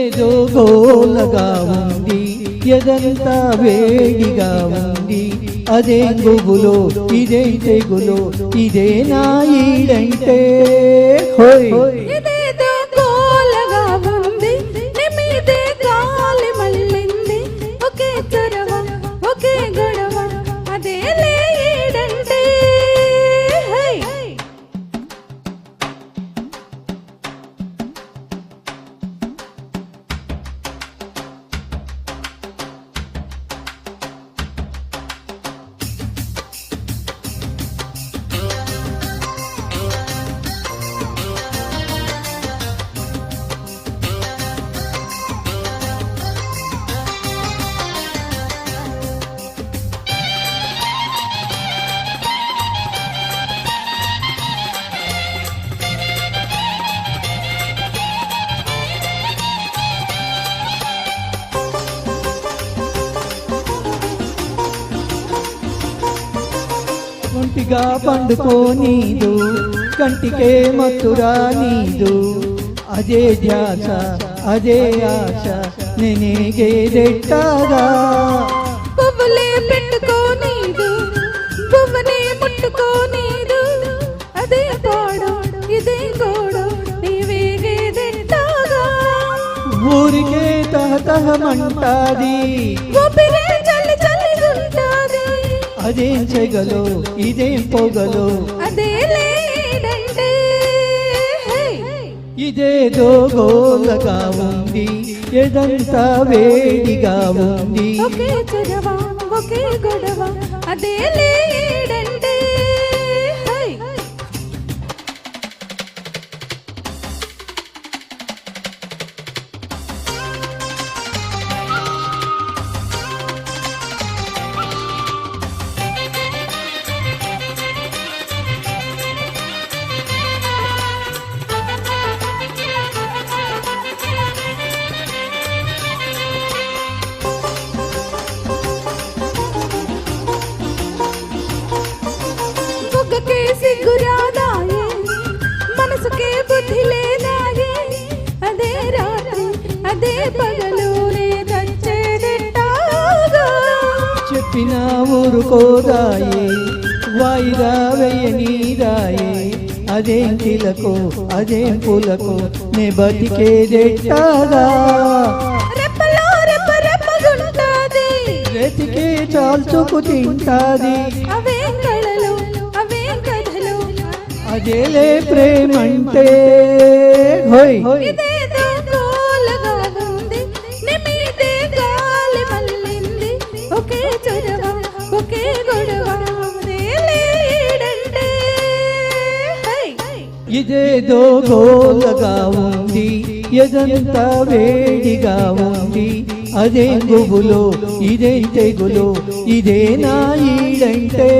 ఇదేదో గోలగా ఉంది, ఎదంతా వేడిగా ఉంది. అదే గుబులో ఇదే తెగులో, ఇదే నా ఈడంటే. హోయ్ ఇదేదో గోలగా ఉంది, నిమిదే గాలి మళ్ళింది. ఒకే చొరవ ఒకే గొడవ, అదే లేడంటే. ఒంటిగా పండుకోనీదు, కంటికే మత్తురా నీదు. అదే ధ్యాస అదే ఆశ, నేనేగేదెట్టాగా. పువ్వులే పెట్టుకోనీదు, పువ్వునే ముట్టుకోనీదు. అదే పాడు ఇదే గోడు, నీవేగేదెట్టాగా. ఊరికే తహతహమంటాది, ఊపిరే చల్లి చల్లిగుంటాది. అదేం చెగలో ఇదేం పొగలో, అదే లేడంటే. ఇదేదో గోలగా ఉంది, ఎదంతా వేడిగా ఉంది. ఒకే చొరవ ఒకే గొడవ, అదే లేడంటే. బుగ్గకే సిగ్గురాదాయే, మనసుకే బుద్ధి లేదాయే. అదే రాత్రి అదే పగలునే తెచ్చేదెట్టాగా. చెప్పిన ఊరుకోదాయే, వాయిదా వేయనీదాయే. అదేం కిలకో అదేం పులకో, నే బతికేదెట్టాగా. రెప్పలో రెప్ప రెప్పగుంటాది, వెతికే చాల్చుకు తింటాది. అవే కళలు అవే కథలు, అదేలే ప్రేమంటే. హోయ్ ఇదేదో గోలగా ఉంది, నిమిదే గాలి మళ్ళింది. ఒకే చొరవ ఒకే గొడవ, అదే లేడంటే. ఇదేదో గోలగా ఉంది, ఎదంతా వేడిగా ఉంది. అదే గుబులో ఇదే తెగులో, ఇదే నా ఈడంటే.